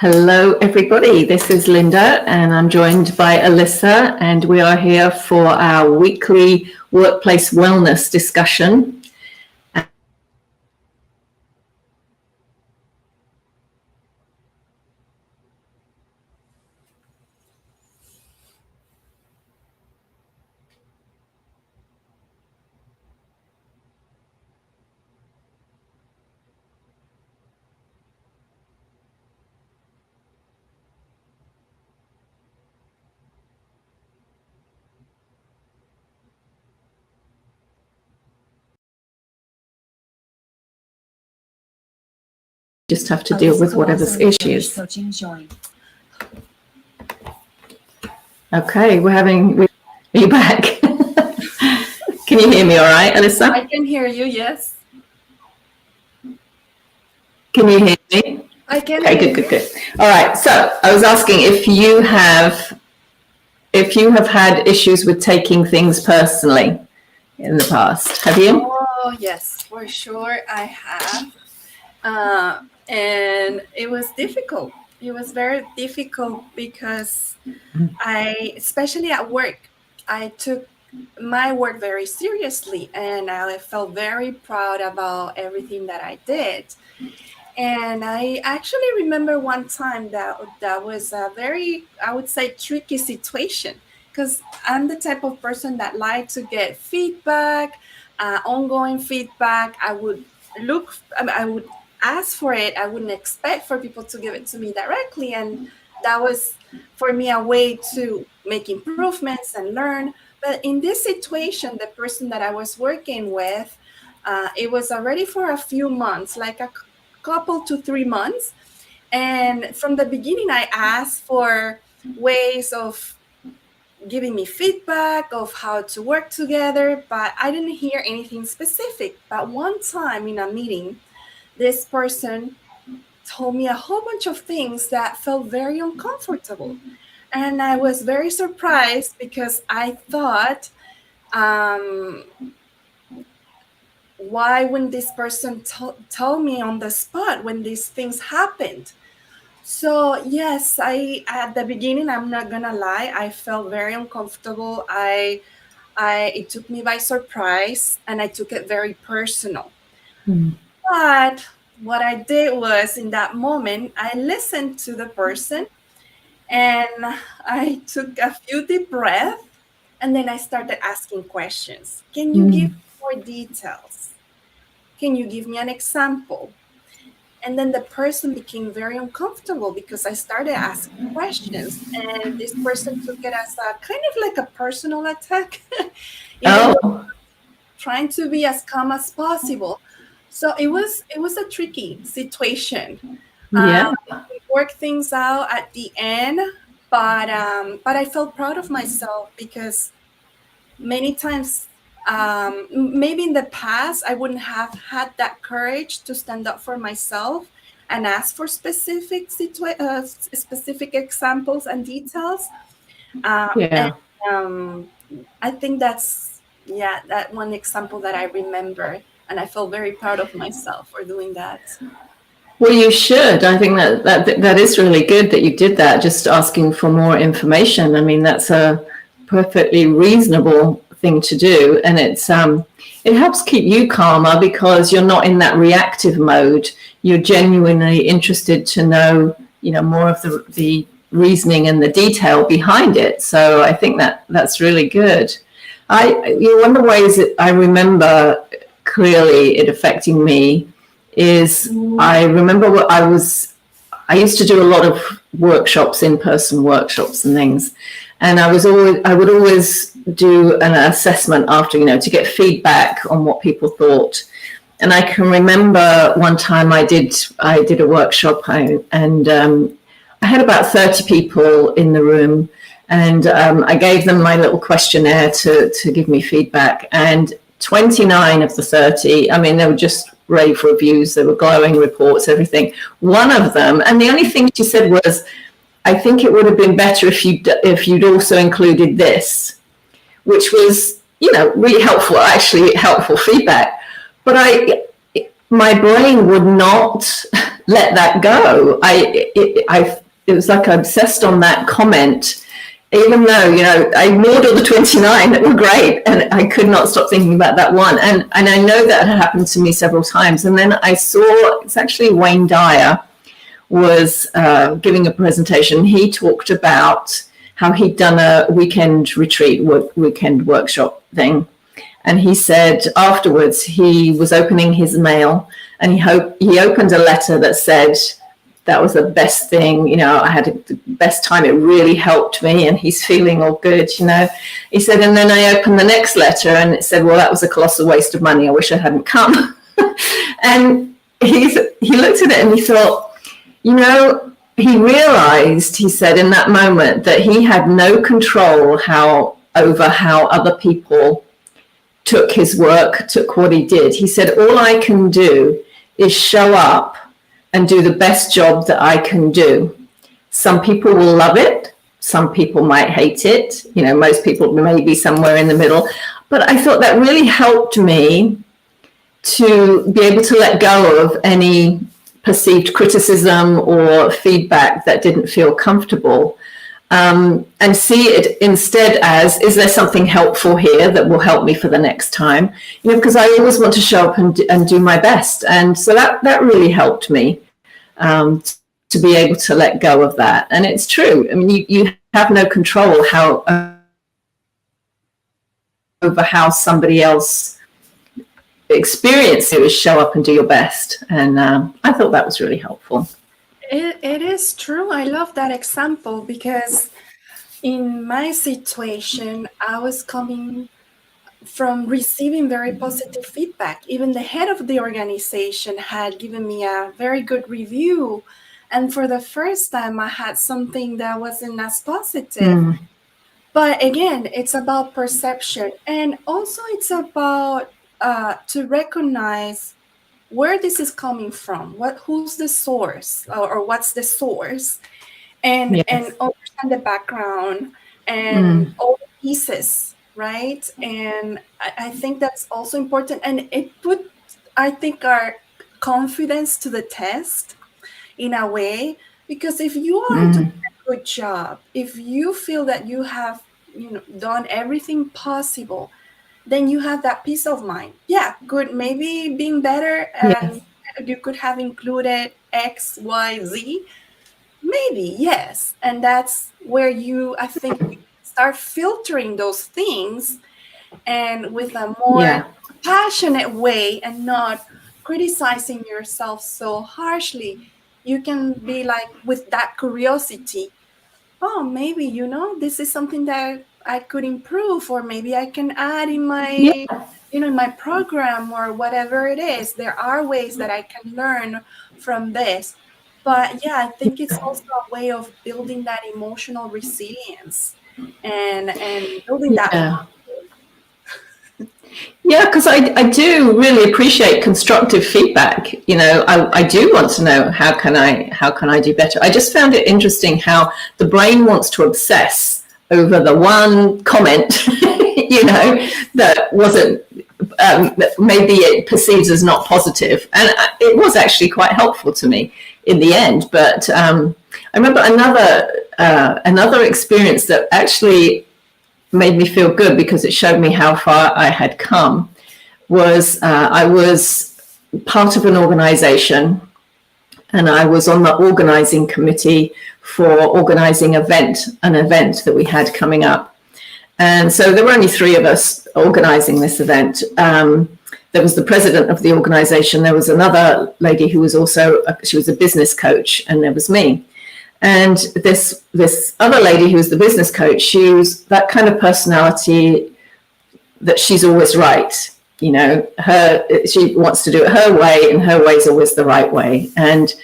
Hello, everybody. This is Linda, and I'm joined by Alyssa, and we are here for our weekly workplace wellness discussion. Just have to deal with whatever's issues. Okay, are you back? Can you hear me all right, Alyssa? I can hear you, yes. Can you hear me? I can. Okay, good. All right, so I was asking if you have had issues with taking things personally in the past. Have you? Oh, yes, for sure I have. And it was difficult. It was very difficult because especially at work, I took my work very seriously and I felt very proud about everything that I did. And I actually remember one time that was a very, I would say, tricky situation because I'm the type of person that likes to get feedback, ongoing feedback. I would I would ask for it. I wouldn't expect for people to give it to me directly. And that was for me a way to make improvements and learn. But in this situation, the person that I was working with, it was already for a few months, like a couple to 3 months. And from the beginning, I asked for ways of giving me feedback of how to work together, but I didn't hear anything specific. But one time in a meeting, this person told me a whole bunch of things that felt very uncomfortable. And I was very surprised because I thought, why wouldn't this person tell me on the spot when these things happened? So yes, at the beginning, I'm not gonna lie, I felt very uncomfortable. It took me by surprise, and I took it very personal. But what I did was, in that moment, I listened to the person, and I took a few deep breaths, and then I started asking questions. Can you give more details? Can you give me an example? And then the person became very uncomfortable because I started asking questions, and this person took it as a kind of like a personal attack, trying to be as calm as possible. So it was a tricky situation. Yeah. We worked things out at the end, but I felt proud of myself because many times, maybe in the past, I wouldn't have had that courage to stand up for myself and ask for specific specific examples and details. Yeah. And I think that's that one example that I remember, and I felt very proud of myself for doing that. Well, you should. I think that is really good that you did that, just asking for more information. I mean, that's a perfectly reasonable thing to do, and it helps keep you calmer because you're not in that reactive mode. You're genuinely interested to know, more of the reasoning and the detail behind it. So I think that's really good. One of the ways that I remember clearly it affecting me is I remember I used to do a lot of workshops, in-person workshops and things. And I would always do an assessment after, to get feedback on what people thought. And I can remember one time I did a workshop, and I had about 30 people in the room, and I gave them my little questionnaire to give me feedback. And 29 of the 30, I mean, they were just rave reviews, they were glowing reports, everything. One of them, and the only thing she said was, I think it would have been better if you'd also included this, which was, really helpful feedback. But my brain would not let that go. It was like I obsessed on that comment, even though, I ignored all the 29 that were great, and I could not stop thinking about that one. And I know that had happened to me several times. And then I saw, it's actually Wayne Dyer was giving a presentation. He talked about how he'd done a weekend retreat, weekend workshop thing. And he said afterwards he was opening his mail, and he opened a letter that said, that was the best thing, I had the best time, it really helped me, and he's feeling all good, He said, and then I opened the next letter and it said, well, that was a colossal waste of money, I wish I hadn't come. And he looked at it and he thought, he realized, he said in that moment, that he had no control over how other people took his work, took what he did. He said, all I can do is show up and do the best job that I can do. Some people will love it. Some people might hate it. Most people may be somewhere in the middle. But I thought that really helped me to be able to let go of any perceived criticism or feedback that didn't feel comfortable, and see it instead as, is there something helpful here that will help me for the next time? Because I always want to show up and do my best. And so that really helped me to be able to let go of that. And it's true. I mean, you have no control over how somebody else experience it, is show up and do your best. And I thought that was really helpful. It is true. I love that example, because in my situation, I was coming from receiving very positive feedback. Even the head of the organization had given me a very good review. And for the first time, I had something that wasn't as positive. But again, it's about perception. And also it's about to recognize where this is coming from, who's the source, or what's the source, and Yes. and understand the background and all the pieces, right? And I think that's also important, and it put, I think, our confidence to the test in a way, because if you are doing a good job, if you feel that you have done everything possible, then you have that peace of mind. Yeah, good. Maybe being better, and you could have included X, Y, Z. Maybe, yes. And that's where I think, you start filtering those things, and with a more passionate way, and not criticizing yourself so harshly. You can be like, with that curiosity, oh, maybe, this is something that I could improve, or maybe I can add in my, in my program, or whatever it is. There are ways that I can learn from this. But yeah, I think it's also a way of building that emotional resilience and building that. Yeah, because I do really appreciate constructive feedback. I do want to know how can I do better. I just found it interesting how the brain wants to obsess over the one comment, that wasn't, maybe it perceives as not positive. And it was actually quite helpful to me in the end. But I remember another experience that actually made me feel good, because it showed me how far I had come, was I was part of an organization, and I was on the organizing committee for organizing an event that we had coming up. And so there were only 3 of us organizing this event. There was the president of the organization, there was another lady who was she was a business coach, and there was me. And this other lady who was the business coach, she was that kind of personality that she's always right. She wants to do it her way, and her way is always the right way. And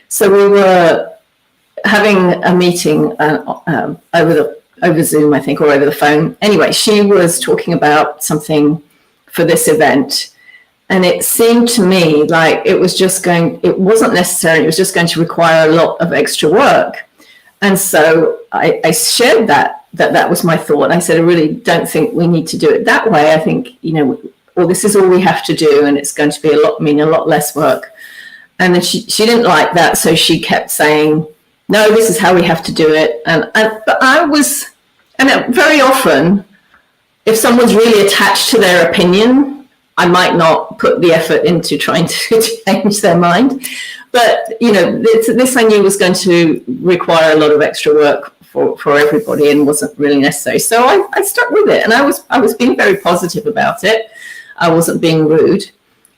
so we were having a meeting over Zoom, I think, or over the phone. Anyway, she was talking about something for this event. And it seemed to me like it wasn't necessary, it was just going to require a lot of extra work. And so I shared that was my thought. I said, I really don't think we need to do it that way. I think, or this is all we have to do, and it's going to be a lot less work. And then she didn't like that, so she kept saying, no, this is how we have to do it. But I was, and very often, if someone's really attached to their opinion, I might not put the effort into trying to change their mind. But, you know, this I knew was going to require a lot of extra work for everybody and wasn't really necessary. So I stuck with it, and I was being very positive about it. I wasn't being rude.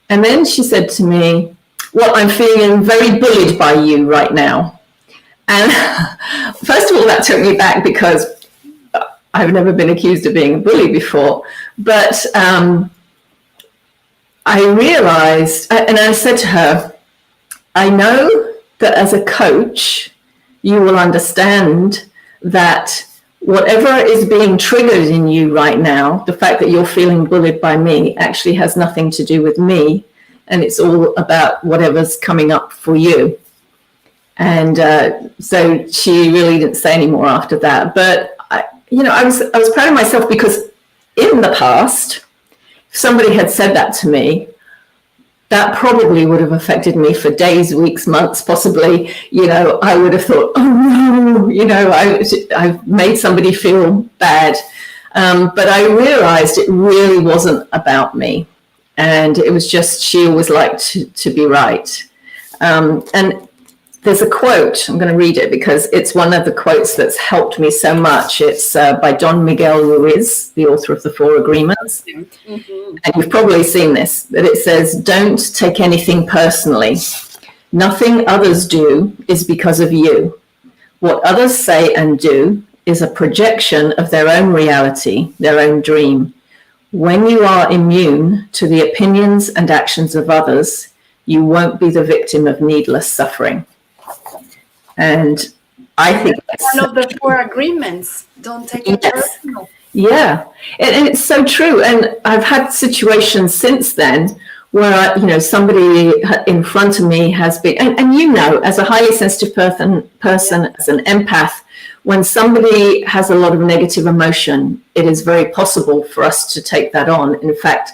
And then she said to me, well, I'm feeling very bullied by you right now. And first of all, that took me back because I've never been accused of being a bully before. But I realized, and I said to her, I know that as a coach, you will understand that whatever is being triggered in you right now, the fact that you're feeling bullied by me actually has nothing to do with me. And it's all about whatever's coming up for you. And so she really didn't say any more after that. But I was proud of myself, because in the past, if somebody had said that to me, that probably would have affected me for days, weeks, months, possibly. You know, I would have thought, oh no, you know, I've made somebody feel bad. But I realized it really wasn't about me. And it was just, she always liked to be right. And there's a quote, I'm going to read it because it's one of the quotes that's helped me so much. It's by Don Miguel Ruiz, the author of The Four Agreements. Mm-hmm. And you've probably seen this, but it says, don't take anything personally. Nothing others do is because of you. What others say and do is a projection of their own reality, their own dream. When you are immune to the opinions and actions of others, you won't be the victim of needless suffering. And I think that's one of the four agreements. Don't take it personal. Yeah, and it's so true. And I've had situations since then where somebody in front of me has been, and you know, as a highly sensitive person, as an empath, when somebody has a lot of negative emotion, it is very possible for us to take that on. In fact,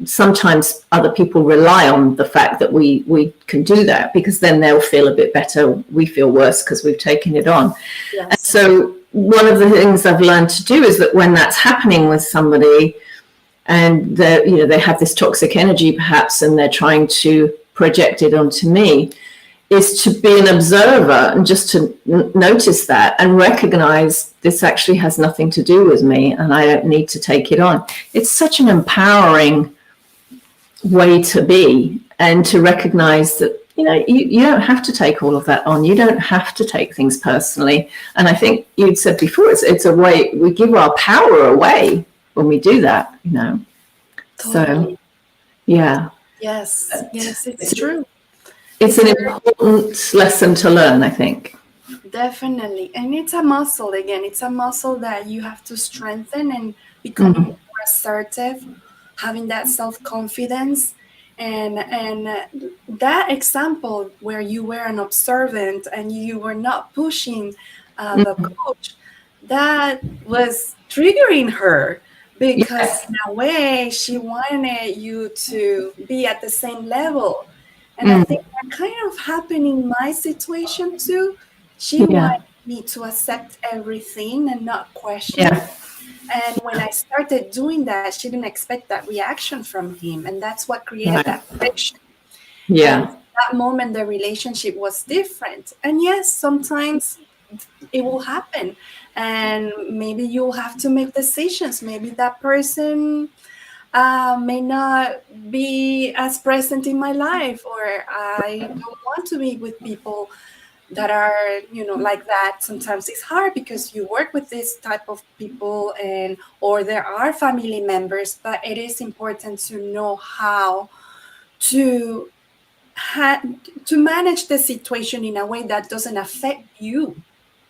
sometimes other people rely on the fact that we can do that, because then they'll feel a bit better. We feel worse because we've taken it on. Yes. And so one of the things I've learned to do is that when that's happening with somebody and they have this toxic energy perhaps, and they're trying to project it onto me, is to be an observer and just to notice that and recognize this actually has nothing to do with me and I don't need to take it on. It's such an empowering way to be, and to recognize that, you don't have to take all of that on. You don't have to take things personally. And I think you'd said before, it's a way we give our power away when we do that, Totally. So, yeah. Yes, it's true. It's an important lesson to learn, I think. Definitely. And it's a muscle, again. It's a muscle that you have to strengthen and become more assertive, having that self-confidence. And that example where you were an observant and you were not pushing the coach, that was triggering her, because in a way she wanted you to be at the same level. And I think that kind of happened in my situation too. She wanted me to accept everything and not question. Yeah. And when I started doing that, she didn't expect that reaction from him. And that's what created that friction. Yeah. And that moment, the relationship was different. And yes, sometimes it will happen. And maybe you'll have to make decisions. Maybe that person may not be as present in my life, or I don't want to be with people that are, like that. Sometimes it's hard because you work with this type of people, or there are family members, but it is important to know how to manage the situation in a way that doesn't affect you.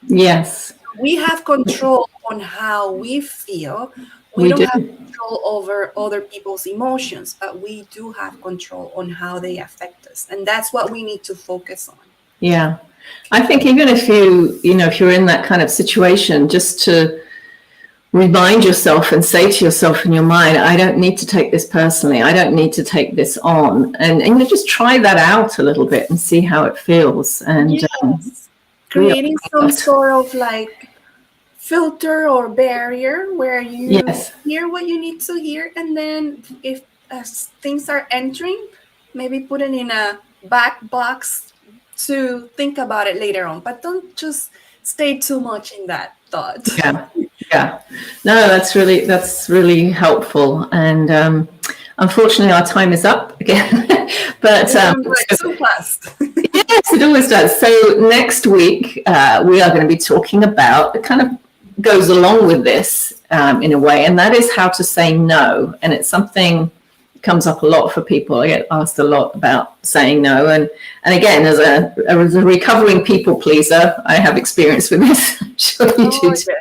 Yes. We have control on how we feel. We don't have control over other people's emotions, but we do have control on how they affect us. And that's what we need to focus on. Yeah. I think even if if you're in that kind of situation, just to remind yourself and say to yourself in your mind, I don't need to take this personally. I don't need to take this on. And you know, just try that out a little bit and see how it feels. And Yes. Creating some sort of like filter or barrier where you yes, hear what you need to hear, and then if as things are entering, maybe put it in a back box to think about it later on, but don't just stay too much in that thought. yeah, yeah. No, that's really helpful. And unfortunately, our time is up again. But So fast. yes, it always does. So next week, we are going to be talking about, it kind of goes along with this in a way, and that is how to say no. And it's something that comes up a lot for people. I get asked a lot about saying no. And again, as a recovering people pleaser, I have experience with this. I'm sure you do too.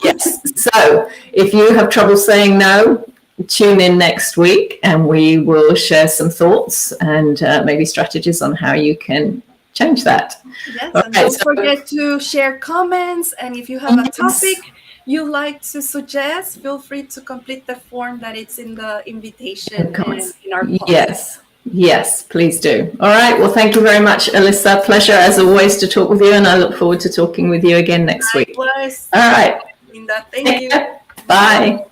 Yes. So if you have trouble saying no, tune in next week and we will share some thoughts and maybe strategies on how you can change that. Yes, and don't forget to share comments, and if you have a topic you like to suggest, feel free to complete the form that it's in the invitation and in our post. Yes, please do. All right, well, thank you very much, Alyssa. Pleasure as always to talk with you, and I look forward to talking with you again next week. Likewise. All right, Linda, thank you. bye.